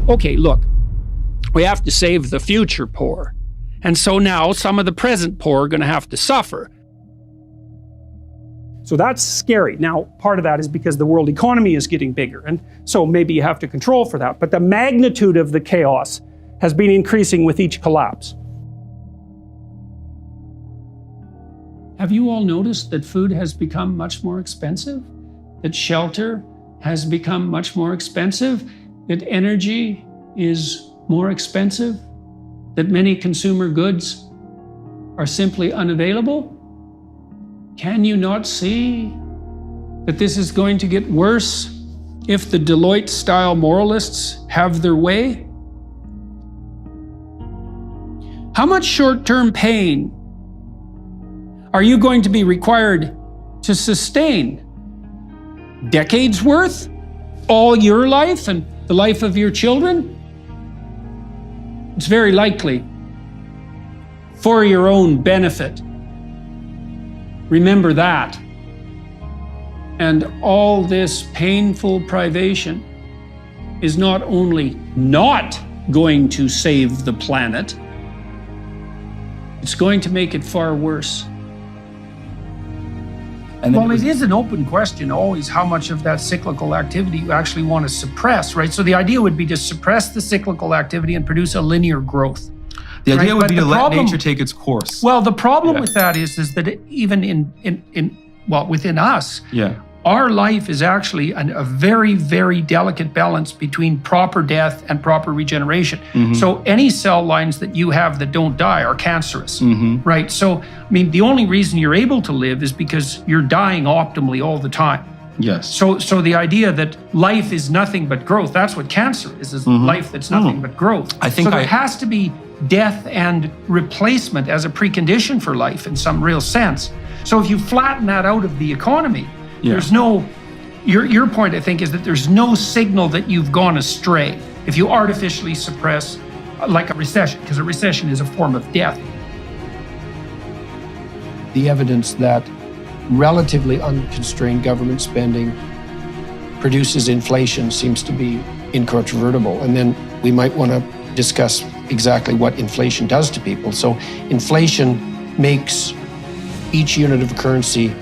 okay, look, we have to save the future poor. And so now some of the present poor are going to have to suffer. So that's scary. Now, part of that is because the world economy is getting bigger, and so maybe you have to control for that. But the magnitude of the chaos has been increasing with each collapse. Have you all noticed that food has become much more expensive? That shelter has become much more expensive? That energy is more expensive? That many consumer goods are simply unavailable? Can you not see that this is going to get worse if the Deloitte-style moralists have their way? How much short-term pain are you going to be required to sustain? Decades worth? All your life and the life of your children? It's very likely for your own benefit. Remember that. And all this painful privation is not only not going to save the planet, it's going to make it far worse. Well, it is an open question always how much of that cyclical activity you actually want to suppress, right? So the idea would be to suppress the cyclical activity and produce a linear growth. The idea would be to let nature take its course. Well, the problem with that is that even within us, our life is actually a very, very delicate balance between proper death and proper regeneration. So any cell lines that you have that don't die are cancerous, right? So, I mean, the only reason you're able to live is because you're dying optimally all the time. Yes. So the idea that life is nothing but growth, that's what cancer is life that's nothing but growth. I think so there has to be death and replacement as a precondition for life in some real sense. So if you flatten that out of the economy, there's no, your point, I think, is that there's no signal that you've gone astray if you artificially suppress, like a recession, because a recession is a form of death. The evidence that relatively unconstrained government spending produces inflation seems to be incontrovertible. And then we might want to discuss exactly what inflation does to people. So inflation makes each unit of currency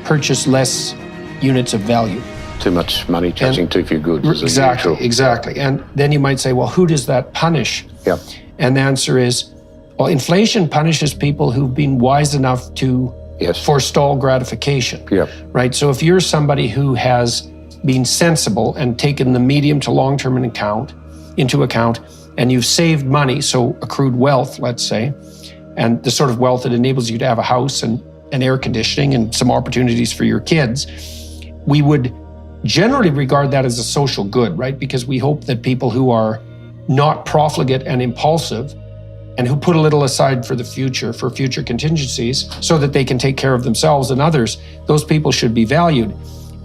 purchase less units of value. Too much money chasing too few goods. Exactly. And then you might say, well, who does that punish? Yep. And the answer is, well, inflation punishes people who've been wise enough to forestall gratification. Yep. Right? So if you're somebody who has been sensible and taken the medium to long-term into account, and you've saved money, so accrued wealth, let's say, and the sort of wealth that enables you to have a house and air conditioning and some opportunities for your kids, we would generally regard that as a social good, right? Because we hope that people who are not profligate and impulsive and who put a little aside for the future, for future contingencies, so that they can take care of themselves and others, those people should be valued.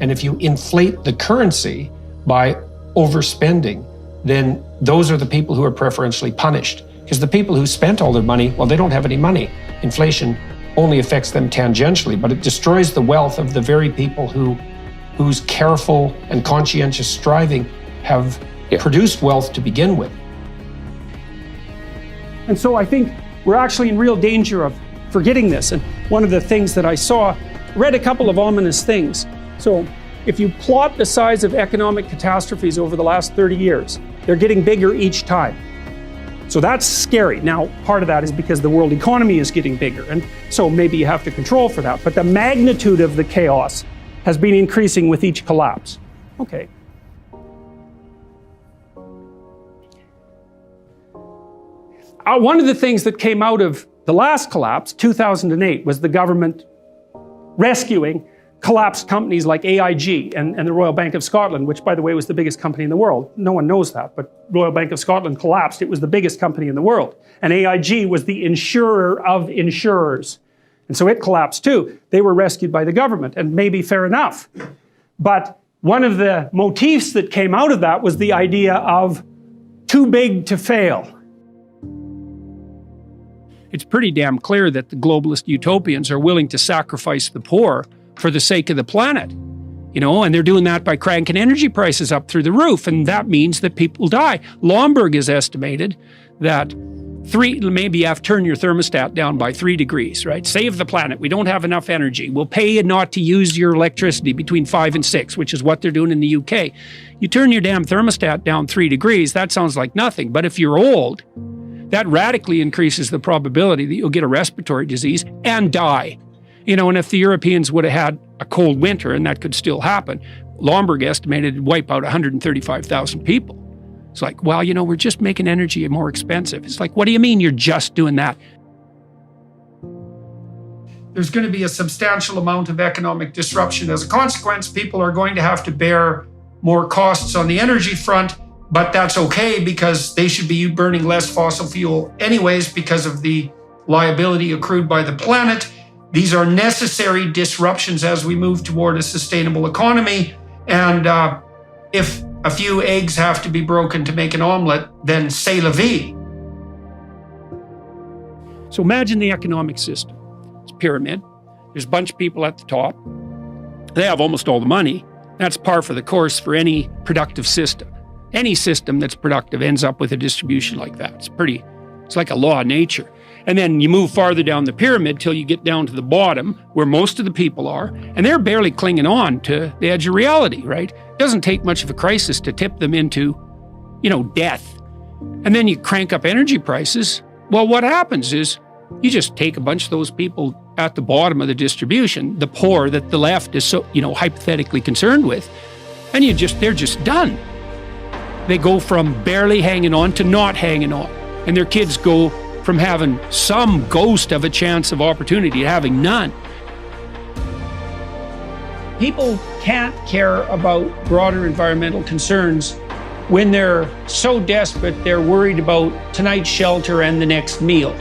And if you inflate the currency by overspending, then those are the people who are preferentially punished. Because the people who spent all their money, well, they don't have any money. Inflation only affects them tangentially, but it destroys the wealth of the very people whose careful and conscientious striving have produced wealth to begin with. And so I think we're actually in real danger of forgetting this. And one of the things that I read a couple of ominous things. So if you plot the size of economic catastrophes over the last 30 years, they're getting bigger each time. So that's scary. Now, part of that is because the world economy is getting bigger, and so maybe you have to control for that. But the magnitude of the chaos has been increasing with each collapse. Okay. One of the things that came out of the last collapse, 2008, was the government rescuing collapsed companies like AIG and the Royal Bank of Scotland, which, by the way, was the biggest company in the world. No one knows that, but Royal Bank of Scotland collapsed. It was the biggest company in the world. And AIG was the insurer of insurers. And so it collapsed too. They were rescued by the government, and maybe fair enough. But one of the motifs that came out of that was the idea of too big to fail. It's pretty damn clear that the globalist utopians are willing to sacrifice the poor for the sake of the planet. and they're doing that by cranking energy prices up through the roof, and that means that people die. Lomberg has estimated that maybe you have to turn your thermostat down by 3 degrees, right? Save the planet. We don't have enough energy. We'll pay you not to use your electricity between 5 and 6, which is what they're doing in the UK. You turn your damn thermostat down 3 degrees, that sounds like nothing. But if you're old, that radically increases the probability that you'll get a respiratory disease and die. And if the Europeans would have had a cold winter, and that could still happen, Lomberg estimated it'd wipe out 135,000 people. It's like, well, we're just making energy more expensive. It's like, what do you mean you're just doing that? There's going to be a substantial amount of economic disruption. As a consequence, people are going to have to bear more costs on the energy front, but that's okay because they should be burning less fossil fuel anyways because of the liability accrued by the planet. These are necessary disruptions as we move toward a sustainable economy. And if a few eggs have to be broken to make an omelet, then c'est la vie. So imagine the economic system. It's a pyramid. There's a bunch of people at the top. They have almost all the money. That's par for the course for any productive system. Any system that's productive ends up with a distribution like that. It's like a law of nature. And then you move farther down the pyramid till you get down to the bottom where most of the people are, and they're barely clinging on to the edge of reality, right? It doesn't take much of a crisis to tip them into, death. And then you crank up energy prices. Well, what happens is you just take a bunch of those people at the bottom of the distribution, the poor that the left is so, hypothetically concerned with, and they're just done. They go from barely hanging on to not hanging on. And their kids go from having some ghost of a chance of opportunity to having none. People can't care about broader environmental concerns when they're so desperate they're worried about tonight's shelter and the next meal.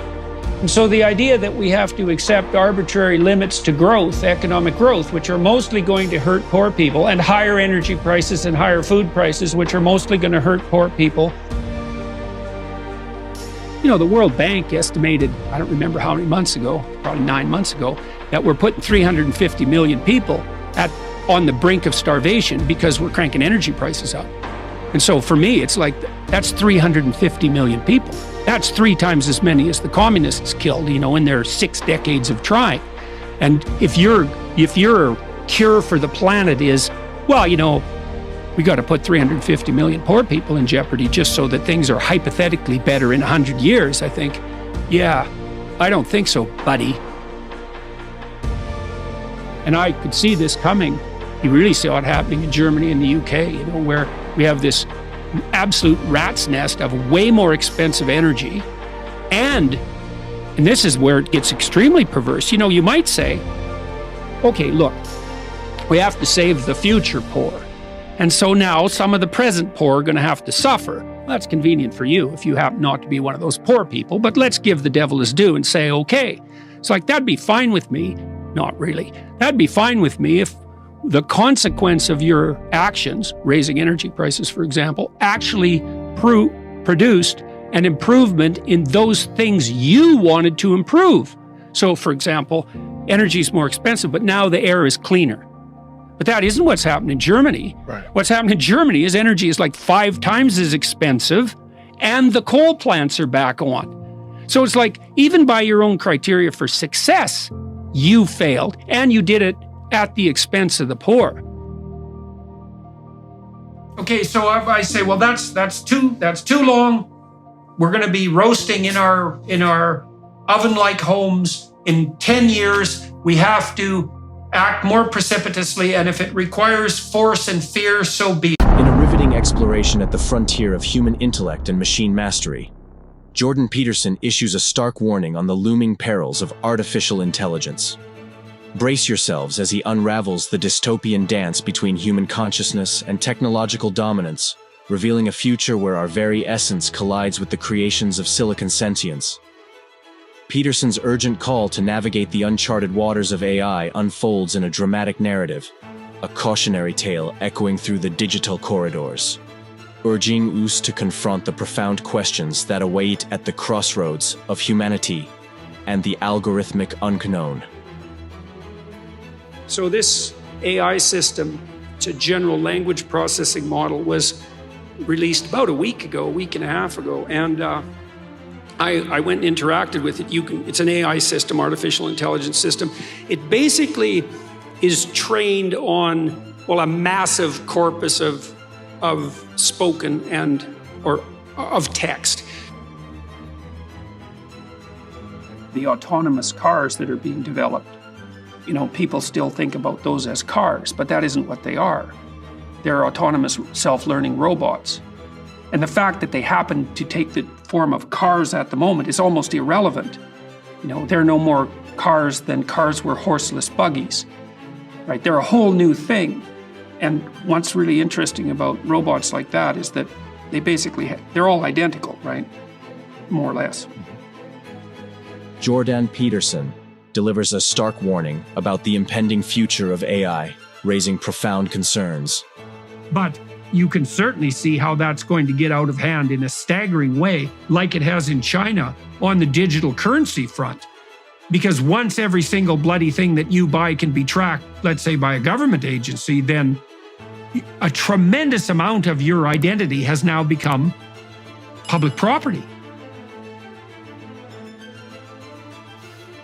And so the idea that we have to accept arbitrary limits to growth, economic growth, which are mostly going to hurt poor people, and higher energy prices and higher food prices, which are mostly going to hurt poor people. The World Bank estimated, I don't remember how many months ago, probably 9 months ago, that we're putting 350 million people on the brink of starvation because we're cranking energy prices up. And so for me, it's like, that's 350 million people. That's 3 times as many as the communists killed, in their 6 decades of trying. And if your cure for the planet is, we got to put 350 million poor people in jeopardy just so that things are hypothetically better in 100 years, I think, I don't think so, buddy. And I could see this coming. You really saw it happening in Germany and the UK, where we have this absolute rat's nest of way more expensive energy. And this is where it gets extremely perverse. You might say, okay, look, we have to save the future poor. And so now some of the present poor are going to have to suffer. Well, that's convenient for you if you happen not to be one of those poor people, but let's give the devil his due and say, okay. It's like, that'd be fine with me. Not really. That'd be fine with me if the consequence of your actions, raising energy prices, for example, actually produced an improvement in those things you wanted to improve. So, for example, energy is more expensive, but now the air is cleaner. But that isn't what's happened in Germany. Right. What's happened in Germany is energy is like 5 times as expensive, and the coal plants are back on. So it's like, even by your own criteria for success, you failed, and you did it at the expense of the poor. Okay, so I say, well, that's too long. We're going to be roasting in our oven-like homes in 10 years. We have to act more precipitously, and if it requires force and fear, so be it. In a riveting exploration at the frontier of human intellect and machine mastery, Jordan Peterson issues a stark warning on the looming perils of artificial intelligence. Brace yourselves as he unravels the dystopian dance between human consciousness and technological dominance, revealing a future where our very essence collides with the creations of silicon sentience. Peterson's urgent call to navigate the uncharted waters of AI unfolds in a dramatic narrative, a cautionary tale echoing through the digital corridors, urging us to confront the profound questions that await at the crossroads of humanity and the algorithmic unknown. So this AI system It's a general language processing model, was released about a week and a half ago. And I went and interacted with it. It's an AI system, artificial intelligence system. It basically is trained on, well, a massive corpus of spoken or of text. The autonomous cars that are being developed, people still think about those as cars, but that isn't what they are. They're autonomous self-learning robots. And the fact that they happen to take the form of cars at the moment is almost irrelevant. They're no more cars than cars were horseless buggies, right? They're a whole new thing. And what's really interesting about robots like that is that they're all identical, right? More or less. Jordan Peterson delivers a stark warning about the impending future of AI, raising profound concerns. But you can certainly see how that's going to get out of hand in a staggering way, like it has in China on the digital currency front. Because once every single bloody thing that you buy can be tracked, let's say by a government agency, then a tremendous amount of your identity has now become public property.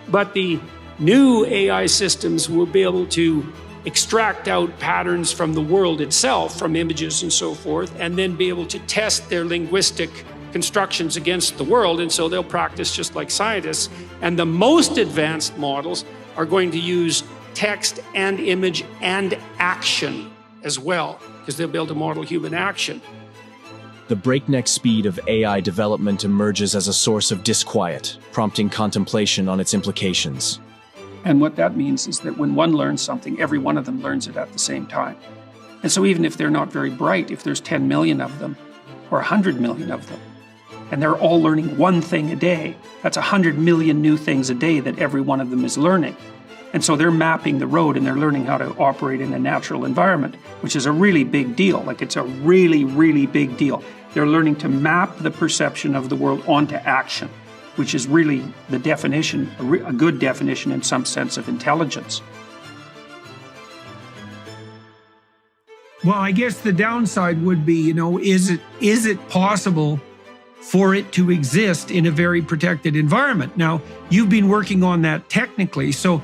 But the new AI systems will be able to extract out patterns from the world itself, from images and so forth, and then be able to test their linguistic constructions against the world. And so they'll practice just like scientists. And the most advanced models are going to use text and image and action as well, because they'll be able to model human action. The breakneck speed of AI development emerges as a source of disquiet, prompting contemplation on its implications. And what that means is that when one learns something, every one of them learns it at the same time. And so even if they're not very bright, if there's 10 million of them or 100 million of them, and they're all learning one thing a day, that's 100 million new things a day that every one of them is learning. And so they're mapping the road and they're learning how to operate in a natural environment, which is a really big deal. Like, it's a really, really big deal. They're learning to map the perception of the world onto action, which is really the definition, a good definition in some sense of intelligence. Well, I guess the downside would be, is it possible for it to exist in a very protected environment? Now, you've been working on that technically, so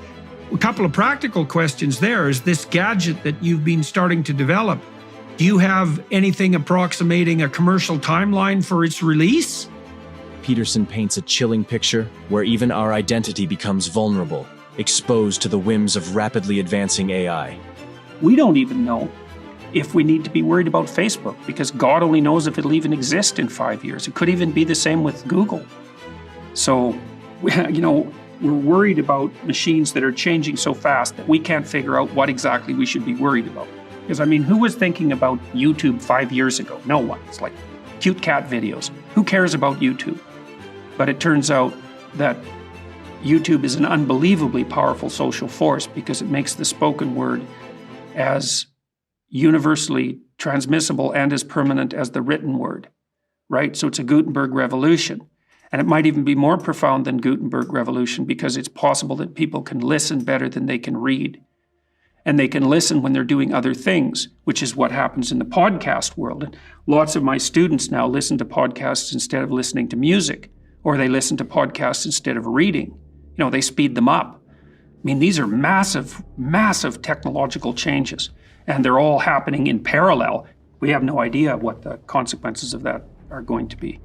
a couple of practical questions there. Is this gadget that you've been starting to develop, do you have anything approximating a commercial timeline for its release? Peterson paints a chilling picture where even our identity becomes vulnerable, exposed to the whims of rapidly advancing AI. We don't even know if we need to be worried about Facebook, because God only knows if it'll even exist in 5 years. It could even be the same with Google. So, we're worried about machines that are changing so fast that we can't figure out what exactly we should be worried about. Because, who was thinking about YouTube 5 years ago? No one. It's like cute cat videos. Who cares about YouTube? But it turns out that YouTube is an unbelievably powerful social force because it makes the spoken word as universally transmissible and as permanent as the written word, right? So it's a Gutenberg revolution. And it might even be more profound than Gutenberg revolution because it's possible that people can listen better than they can read. And they can listen when they're doing other things, which is what happens in the podcast world. And lots of my students now listen to podcasts instead of listening to music, or they listen to podcasts instead of reading. They speed them up. These are massive, massive technological changes, and they're all happening in parallel. We have no idea what the consequences of that are going to be.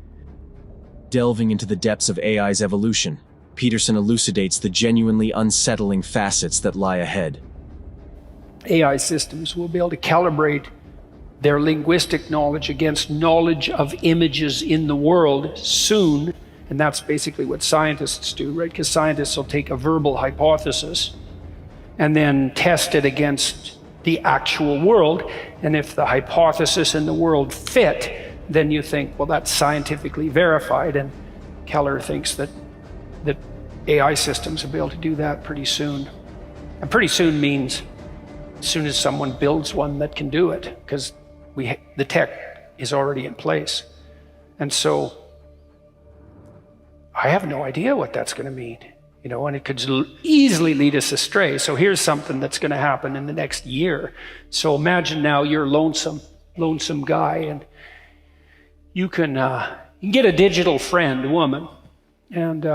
Delving into the depths of AI's evolution, Peterson elucidates the genuinely unsettling facets that lie ahead. AI systems will be able to calibrate their linguistic knowledge against knowledge of images in the world soon. And that's basically what scientists do, right? Because scientists will take a verbal hypothesis and then test it against the actual world. And if the hypothesis and the world fit, then you think, well, that's scientifically verified. And Keller thinks that AI systems will be able to do that pretty soon. And pretty soon means as soon as someone builds one that can do it, because the tech is already in place. And so I have no idea what that's going to mean. and it could easily lead us astray. So here's something that's going to happen in the next year. So imagine now you're a lonesome guy, and you can get a digital friend, a woman, and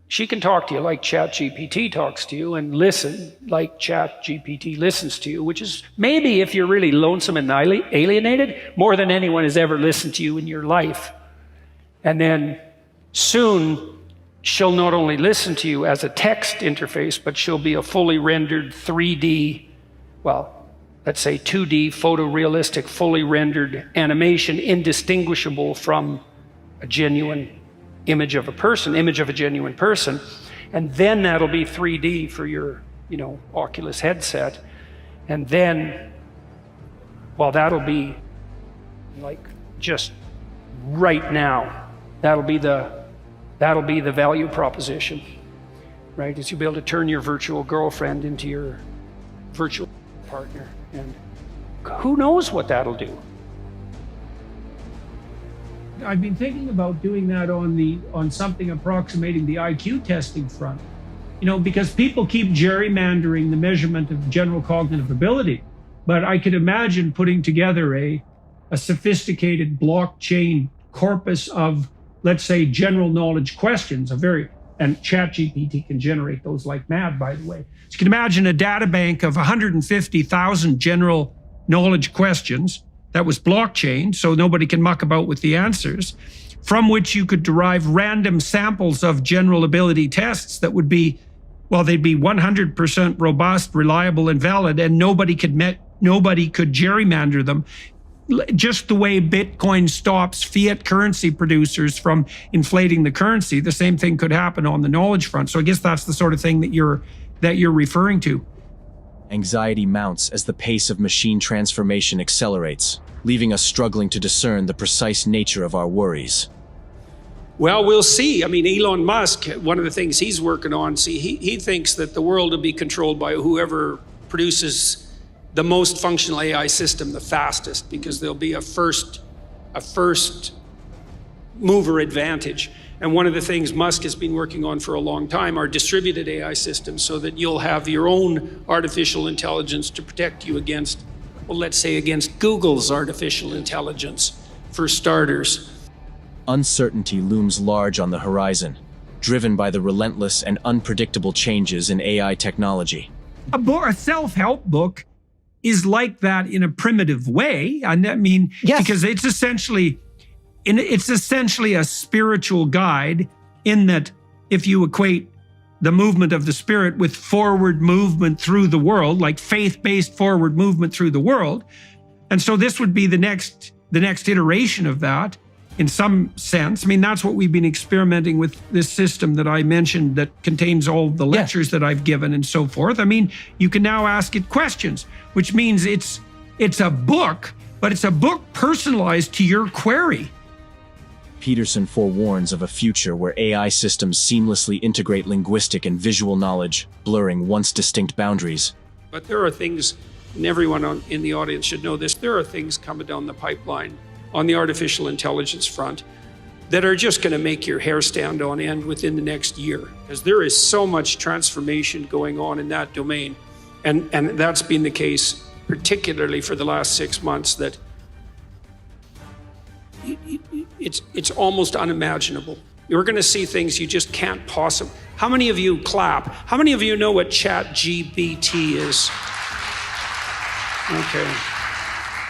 she can talk to you like ChatGPT talks to you, and listen like ChatGPT listens to you, which is maybe, if you're really lonesome and alienated, more than anyone has ever listened to you in your life. And then soon, she'll not only listen to you as a text interface, but she'll be a fully rendered 3D, well, let's say 2D, photorealistic, fully rendered animation, indistinguishable from a genuine image of a genuine person. And then that'll be 3D for your, Oculus headset. And then, well, that'll be like just right now. That'll be the value proposition, right? Is you'll be able to turn your virtual girlfriend into your virtual partner. And who knows what that'll do? I've been thinking about doing that on something approximating the IQ testing front. Because people keep gerrymandering the measurement of general cognitive ability. But I could imagine putting together a sophisticated blockchain corpus of, let's say, general knowledge questions, and ChatGPT can generate those like mad, by the way. So you can imagine a data bank of 150,000 general knowledge questions that was blockchain, so nobody can muck about with the answers, from which you could derive random samples of general ability tests that would be, well, they'd be 100% robust, reliable, and valid, and nobody could gerrymander them. Just the way Bitcoin stops fiat currency producers from inflating the currency, the same thing could happen on the knowledge front. So I guess that's the sort of thing that you're referring to. Anxiety mounts as the pace of machine transformation accelerates, leaving us struggling to discern the precise nature of our worries. Well, we'll see. I mean, Elon Musk, one of the things he's working on, he thinks that the world will be controlled by whoever produces the most functional AI system the fastest, because there'll be a first mover advantage. And one of the things Musk has been working on for a long time are distributed AI systems, so that you'll have your own artificial intelligence to protect you against, well, let's say against Google's artificial intelligence, for starters. Uncertainty looms large on the horizon, driven by the relentless and unpredictable changes in AI technology. A self-help book is like that in a primitive way. I mean, yes, because it's essentially a spiritual guide, in that if you equate the movement of the spirit with forward movement through the world, like faith-based forward movement through the world. And so this would be the next iteration of that, in some sense. I mean, that's what we've been experimenting with, this system that I mentioned that contains all the lectures that I've given and so forth. I mean, you can now ask it questions, which means it's a book, but it's a book personalized to your query. Peterson forewarns of a future where AI systems seamlessly integrate linguistic and visual knowledge, blurring once distinct boundaries. But there are things, and everyone in the audience should know this, there are things coming down the pipeline on the artificial intelligence front that are just going to make your hair stand on end within the next year, because there is so much transformation going on in that domain. And that's been the case particularly for the last 6 months, that it's almost unimaginable. You're going to see things you just can't possibly. How many of you clap? How many of you know what ChatGPT is? Okay.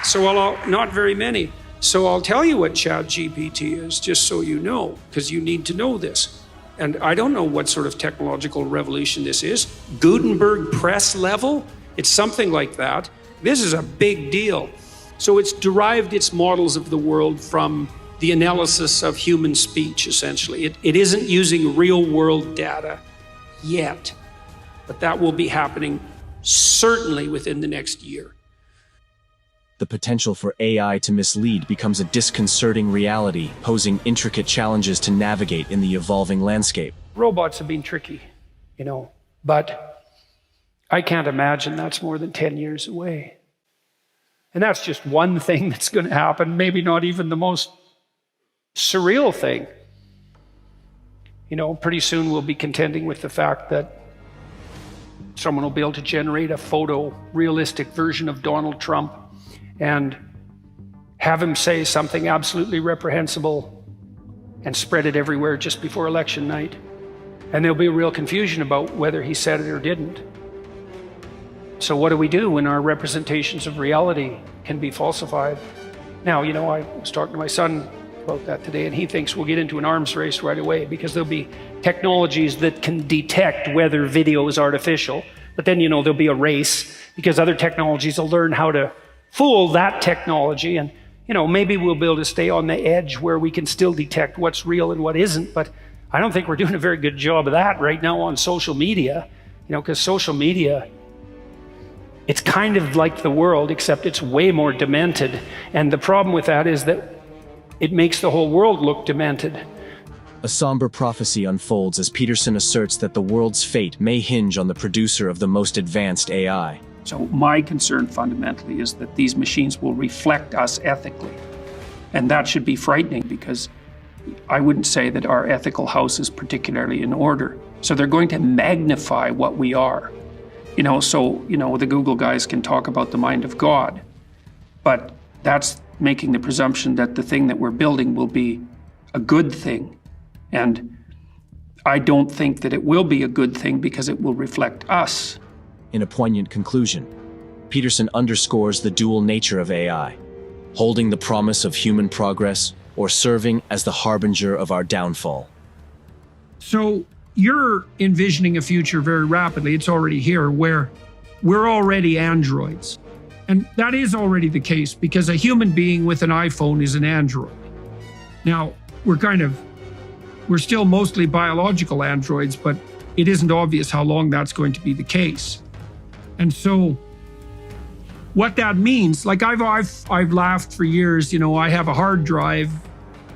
So not very many. So I'll tell you what ChatGPT is, just so you know, because you need to know this. And I don't know what sort of technological revolution this is. Gutenberg press level? It's something like that. This is a big deal. So it's derived its models of the world from the analysis of human speech, essentially. It isn't using real world data yet, but that will be happening certainly within the next year. The potential for AI to mislead becomes a disconcerting reality, posing intricate challenges to navigate in the evolving landscape. Robots have been tricky, but I can't imagine that's more than 10 years away. And that's just one thing that's going to happen, maybe not even the most surreal thing. You know, pretty soon we'll be contending with the fact that someone will be able to generate a photorealistic version of Donald Trump and have him say something absolutely reprehensible and spread it everywhere just before election night. And there'll be a real confusion about whether he said it or didn't. So what do we do when our representations of reality can be falsified? Now, you know, I was talking to my son about that today, and he thinks we'll get into an arms race right away because there'll be technologies that can detect whether video is artificial. But then, you know, there'll be a race because other technologies will learn how to fool that technology. And, you know, maybe we'll be able to stay on the edge where we can still detect what's real and what isn't. But I don't think we're doing a very good job of that right now on social media, you know, because social media, it's kind of like the world, except it's way more demented. And the problem with that is that it makes the whole world look demented. A somber prophecy unfolds as Peterson asserts that the world's fate may hinge on the producer of the most advanced AI. So my concern fundamentally is that these machines will reflect us ethically. And that should be frightening because I wouldn't say that our ethical house is particularly in order. So they're going to magnify what we are. You know, so, you know, the Google guys can talk about the mind of God, but that's making the presumption that the thing that we're building will be a good thing. And I don't think that it will be a good thing because it will reflect us. In a poignant conclusion, Peterson underscores the dual nature of AI, holding the promise of human progress or serving as the harbinger of our downfall. So you're envisioning a future very rapidly, it's already here, where we're already androids. And that is already the case because a human being with an iPhone is an android. Now, we're still mostly biological androids, but it isn't obvious how long that's going to be the case. And so what that means, like I've laughed for years, you know, I have a hard drive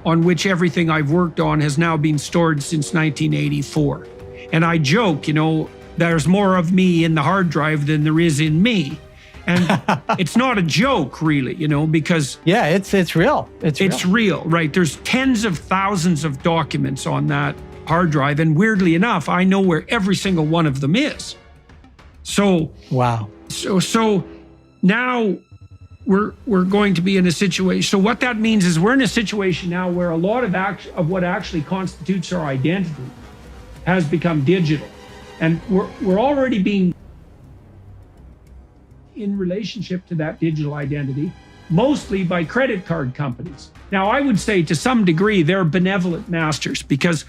on which everything I've worked on has now been stored since 1984. And I joke, you know, there's more of me in the hard drive than there is in me. And it's not a joke, really, you know, because... Yeah, it's real. It's real, right? There's tens of thousands of documents on that hard drive. And weirdly enough, I know where every single one of them is. So... Wow. So now we're going to be in a situation... So what that means is we're in a situation now where a lot of what actually constitutes our identity has become digital. And we're already being in relationship to that digital identity, mostly by credit card companies. Now, I would say to some degree, they're benevolent masters because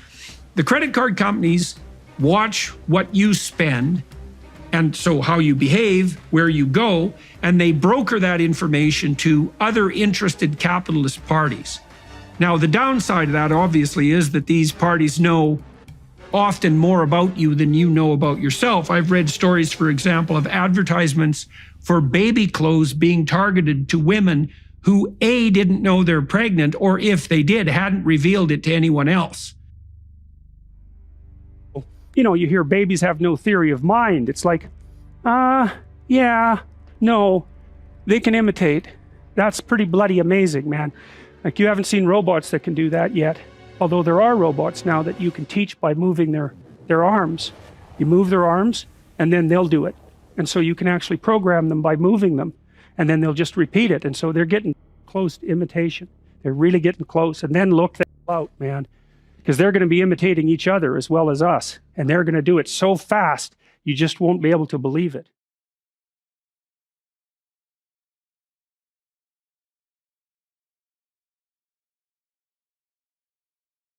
the credit card companies watch what you spend and so how you behave, where you go, and they broker that information to other interested capitalist parties. Now, the downside of that obviously is that these parties know often more about you than you know about yourself. I've read stories, for example, of advertisements for baby clothes being targeted to women who A, didn't know they're pregnant, or if they did, hadn't revealed it to anyone else. You know, you hear babies have no theory of mind. It's like, yeah, no, they can imitate. That's pretty bloody amazing, man. Like, you haven't seen robots that can do that yet. Although there are robots now that you can teach by moving their arms. You move their arms, and then they'll do it. And so you can actually program them by moving them, and then they'll just repeat it. And so they're getting close to imitation. They're really getting close. And then look that out, man, because they're going to be imitating each other as well as us. And they're going to do it so fast, you just won't be able to believe it.